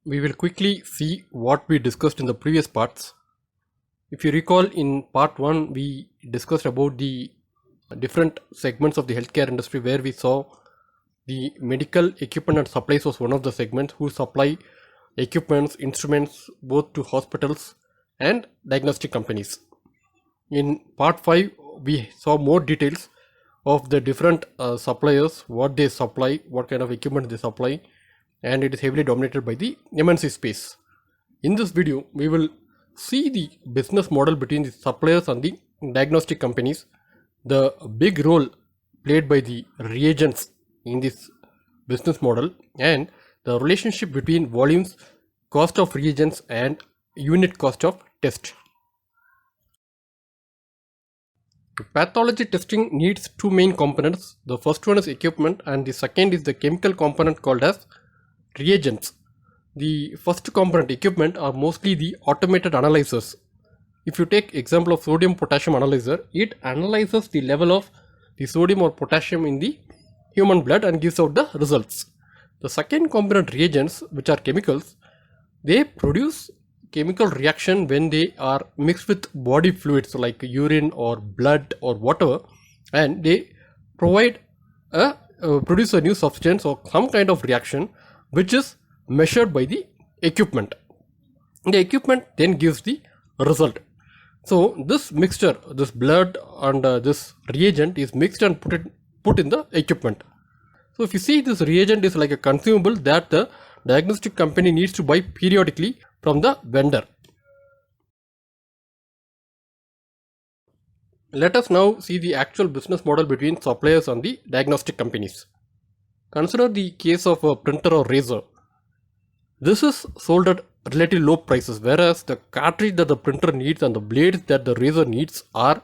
We will quickly see what we discussed in the previous parts. If you recall, in part 1 we discussed about the different segments of the healthcare industry, where we saw the medical equipment and supplies was one of the segments who supply equipments, instruments both to hospitals and diagnostic companies. In part 5 we saw more details of the different suppliers, what they supply, what kind of equipment they supply, and it is heavily dominated by the MNC space. In this video we will see the business model between the suppliers and the diagnostic companies, the big role played by the reagents in this business model, and the relationship between volumes, cost of reagents and unit cost of test. Pathology testing needs two main components. The first one is equipment and the second is the chemical component called as reagents. The first component, equipment, are mostly the automated analyzers. If you take example of sodium potassium analyzer, it analyzes the level of the sodium or potassium in the human blood and gives out the results. The second component, reagents, which are chemicals, they produce chemical reaction when they are mixed with body fluids like urine or blood or whatever, and they provide produce a new substance or some kind of reaction which is measured by the equipment. The equipment then gives the result. So this mixture, this blood and this reagent is mixed and put in the equipment. So if you see, this reagent is like a consumable that the diagnostic company needs to buy periodically from the vendor. Let us now see the actual business model between suppliers and the diagnostic companies. Consider the case of a printer or razor. This is sold at relatively low prices, whereas the cartridge that the printer needs and the blades that the razor needs are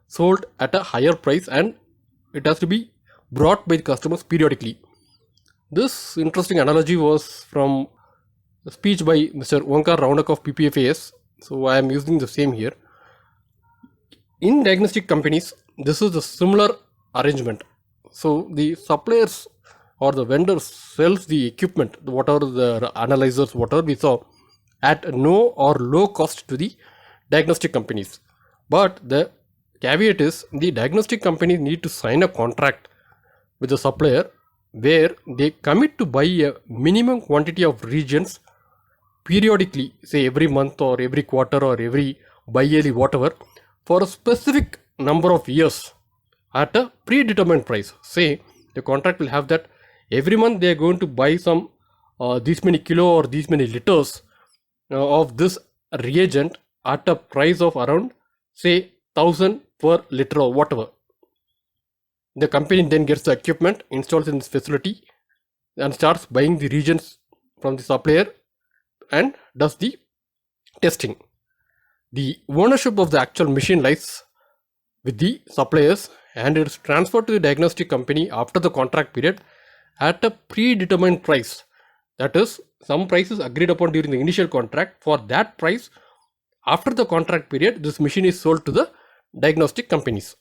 sold at a higher price, and it has to be brought by the customers periodically. This interesting analogy was from a speech by Mr. Onkar Raunak of PPFAS, so I am using the same here. In diagnostic companies, this is a similar arrangement. So the suppliers or the vendors sells the equipment, whatever the analyzers, whatever we saw, at no or low cost to the diagnostic companies. But the caveat is, the diagnostic companies need to sign a contract with the supplier where they commit to buy a minimum quantity of reagents periodically, say every month or every quarter or every bi-yearly whatever, for a specific number of years at a predetermined price. Say the contract will have that every month they are going to buy some these many kilo or these many liters of this reagent at a price of around say 1000 per liter or whatever. The company then gets the equipment, installs in this facility and starts buying the reagents from the supplier and does the testing. The ownership of the actual machine lies with the suppliers, and it is transferred to the diagnostic company after the contract period at a predetermined price. That is, some price is agreed upon during the initial contract. For that price, after the contract period, this machine is sold to the diagnostic companies.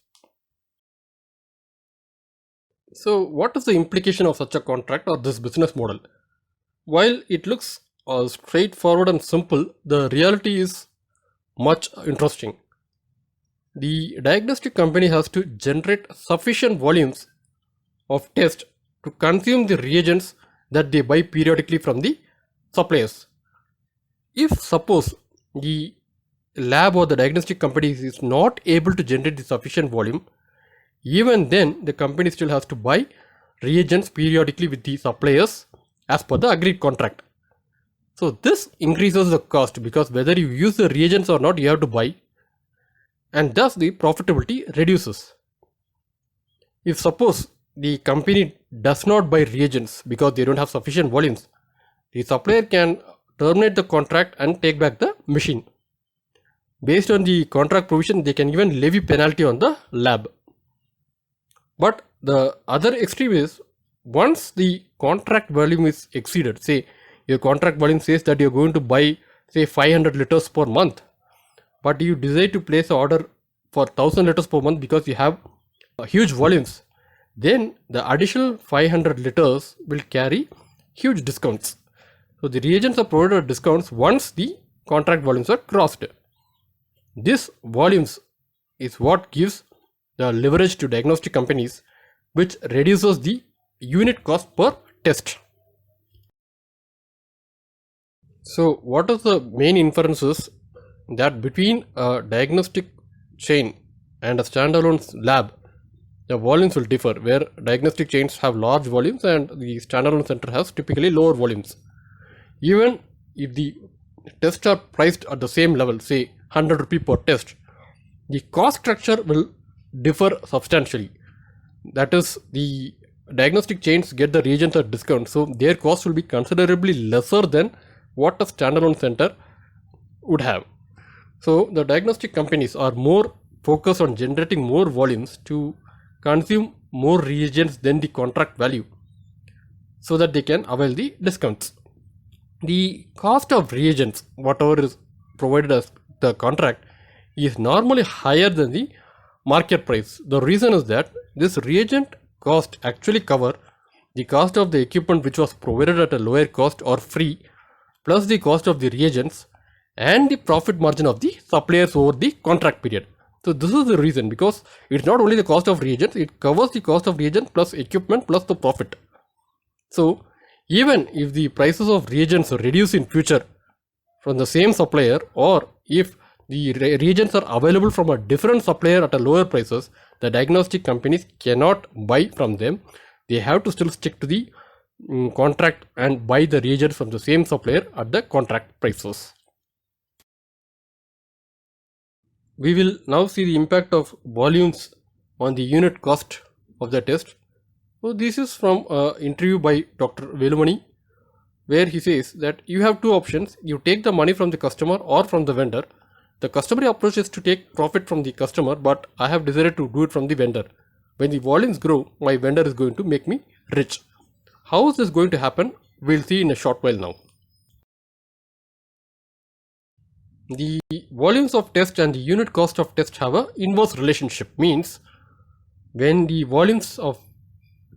So what is the implication of such a contract or this business model? While it looks straightforward and simple, the reality is much interesting. The diagnostic company has to generate sufficient volumes of test to consume the reagents that they buy periodically from the suppliers. If suppose the lab or the diagnostic company is not able to generate the sufficient volume, even then the company still has to buy reagents periodically with the suppliers as per the agreed contract. So this increases the cost because whether you use the reagents or not, you have to buy, and thus the profitability reduces. If suppose the company does not buy reagents because they don't have sufficient volumes, the supplier can terminate the contract and take back the machine. Based on the contract provision, they can even levy penalty on the lab. But the other extreme is, once the contract volume is exceeded, say your contract volume says that you're going to buy say 500 liters per month, but you decide to place an order for 1000 liters per month because you have huge volumes, then the additional 500 liters will carry huge discounts. So the reagents are provided at discounts once the contract volumes are crossed. This volumes is what gives the leverage to diagnostic companies, which reduces the unit cost per test. So what are the main inferences? That between a diagnostic chain and a standalone lab, the volumes will differ, where diagnostic chains have large volumes and the standalone center has typically lower volumes. Even if the tests are priced at the same level, say 100 rupee per test, the cost structure will differ substantially. That is, the diagnostic chains get the reagents at discount, so their cost will be considerably lesser than what a standalone center would have. So the diagnostic companies are more focused on generating more volumes to consume more reagents than the contract value, so that they can avail the discounts. The cost of reagents, whatever is provided as the contract, is normally higher than the market price. The reason is that this reagent cost actually cover the cost of the equipment which was provided at a lower cost or free, plus the cost of the reagents and the profit margin of the suppliers over the contract period. So this is the reason, because it's not only the cost of reagents, it covers the cost of reagents plus equipment plus the profit. So even if the prices of reagents reduce in future from the same supplier, or if the reagents are available from a different supplier at a lower prices, the diagnostic companies cannot buy from them. They have to still stick to the contract and buy the reagents from the same supplier at the contract prices. We will now see the impact of volumes on the unit cost of the test. So this is from an interview by Dr. Velumani, where he says that you have two options. You take the money from the customer or from the vendor. The customary approach is to take profit from the customer, but I have decided to do it from the vendor. When the volumes grow, my vendor is going to make me rich. How is this going to happen? We'll see in a short while now. The volumes of test and the unit cost of test have an inverse relationship. Means when the volumes of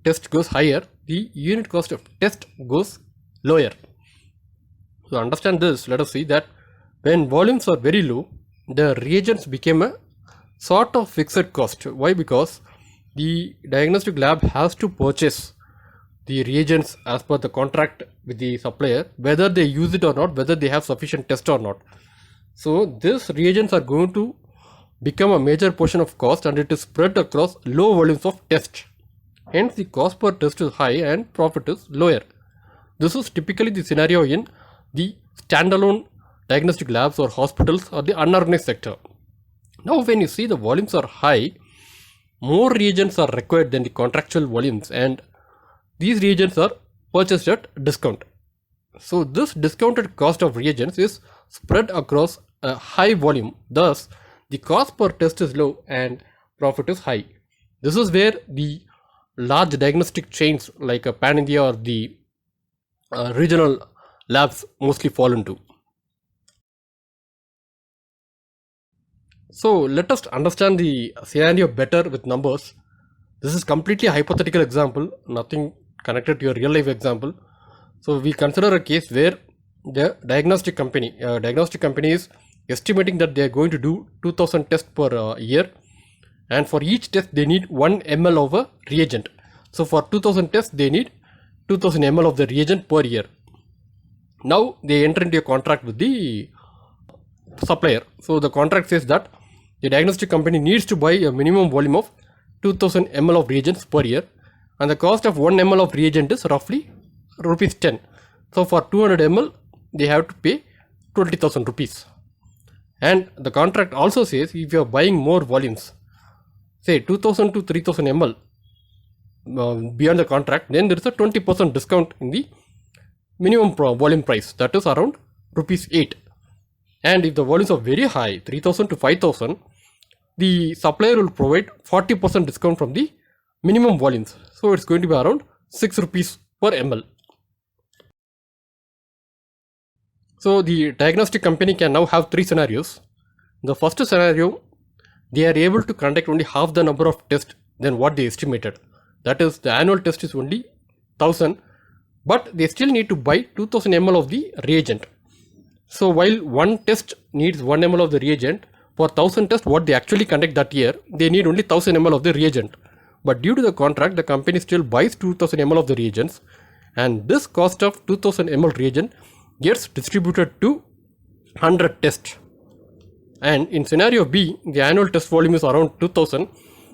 test goes higher, the unit cost of test goes lower. To understand this, let us see that when volumes are very low, the reagents became a sort of fixed cost. Why? Because the diagnostic lab has to purchase the reagents as per the contract with the supplier, whether they use it or not, whether they have sufficient test or not. So these reagents are going to become a major portion of cost, and it is spread across low volumes of test. Hence the cost per test is high and profit is lower. This is typically the scenario in the standalone diagnostic labs or hospitals or the unorganized sector. Now when you see the volumes are high, more reagents are required than the contractual volumes, and these reagents are purchased at discount. So this discounted cost of reagents is spread across a high volume. Thus the cost per test is low and profit is high. This is where the large diagnostic chains like a Pan India or the regional labs mostly fall into. So let us understand the scenario better with numbers. This is completely a hypothetical example, nothing connected to your real life example. So we consider a case where the diagnostic company is estimating that they are going to do 2000 tests per year, and for each test they need 1 ml of a reagent. So for 2000 tests they need 2000 ml of the reagent per year. Now they enter into a contract with the supplier. So the contract says that the diagnostic company needs to buy a minimum volume of 2000 ml of reagents per year, and the cost of 1 ml of reagent is roughly rupees 10. So for 200 ml they have to pay 20,000 rupees. And the contract also says if you are buying more volumes, say 2000 to 3000 ml beyond the contract, then there is a 20% discount in the minimum volume price, that is around rupees 8. And if the volumes are very high, 3000 to 5000, the supplier will provide 40% discount from the minimum volumes. So it's going to be around 6 rupees per ml. So the diagnostic company can now have three scenarios. The first scenario, they are able to conduct only half the number of tests than what they estimated. That is, the annual test is only 1000, but they still need to buy 2000 ml of the reagent. So while one test needs 1 ml of the reagent, for 1000 tests what they actually conduct that year, they need only 1000 ml of the reagent. But due to the contract, the company still buys 2000 ml of the reagents, and this cost of 2000 ml reagent gets distributed to 100 tests. And in scenario B, the annual test volume is around 2000,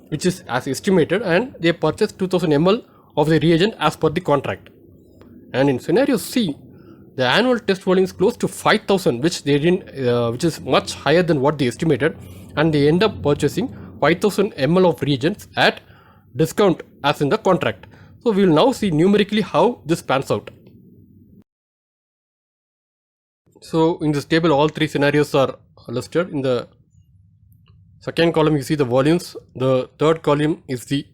which is as estimated, and they purchase 2000 ml of the reagent as per the contract. And in scenario C, the annual test volume is close to 5000, which is much higher than what they estimated, and they end up purchasing 5000 ml of reagents at discount as in the contract. So we will now see numerically how this pans out. So in this table, all three scenarios are listed. In the second column, you see the volumes. The third column is the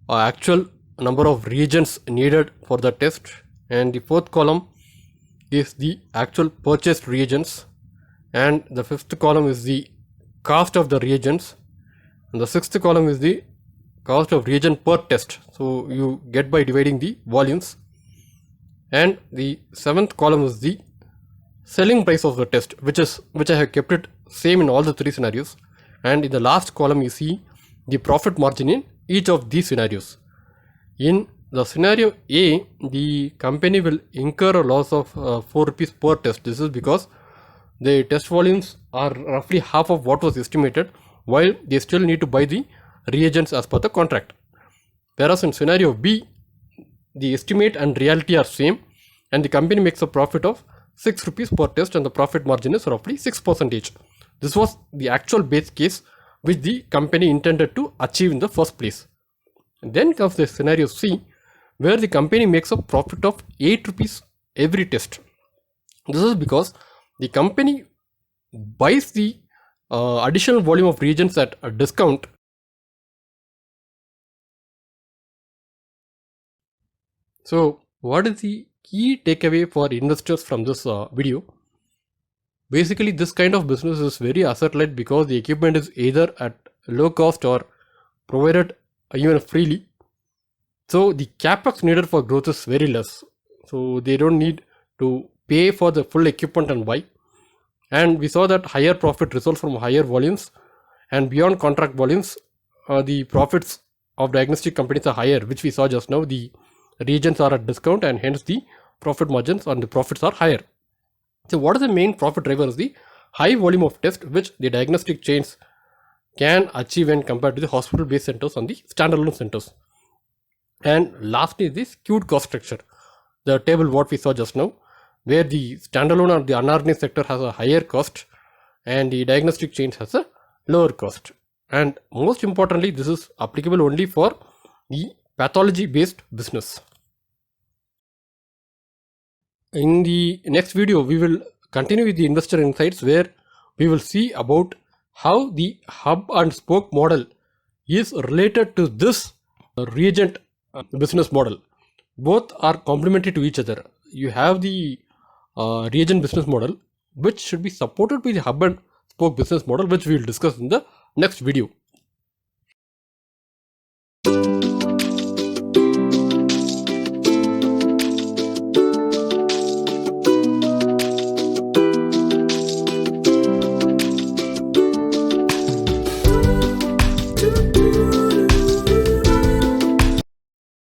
actual number of reagents needed for the test, and the fourth column is the actual purchased reagents, and the fifth column is the cost of the reagents, and the sixth column is the cost of reagent per test. So you get by dividing the volumes, and the seventh column is the selling price of the test, which I have kept it same in all the three scenarios. And in the last column, you see the profit margin in each of these scenarios. In the scenario A, the company will incur a loss of 4 rupees per test. This is because the test volumes are roughly half of what was estimated, while they still need to buy the reagents as per the contract. Whereas in scenario B, the estimate and reality are same, and the company makes a profit of 6 rupees per test, and the profit margin is roughly 6%. This was the actual base case which the company intended to achieve in the first place. And then comes the scenario C, where the company makes a profit of 8 rupees every test. This is because the company buys the additional volume of reagents at a discount. So what is the key takeaway for investors from this video? Basically, this kind of business is very asset light because the equipment is either at low cost or provided even freely. So the capex needed for growth is very less. So they don't need to pay for the full equipment and buy. And we saw that higher profit results from higher volumes, and beyond contract volumes, the profits of diagnostic companies are higher, which we saw just now. The reagents are at discount, and hence the profit margins and the profits are higher. So what is the main profit driver? Is the high volume of tests which the diagnostic chains can achieve when compared to the hospital based centers and the standalone centers. And lastly, the skewed cost structure, the table what we saw just now, where the standalone or the unorganized sector has a higher cost and the diagnostic chains has a lower cost. And most importantly, this is applicable only for the pathology based business. In the next video, we will continue with the investor insights, where we will see about how the hub and spoke model is related to this reagent business model. Both are complementary to each other. You have the reagent business model, which should be supported by the hub and spoke business model, which we will discuss in the next video.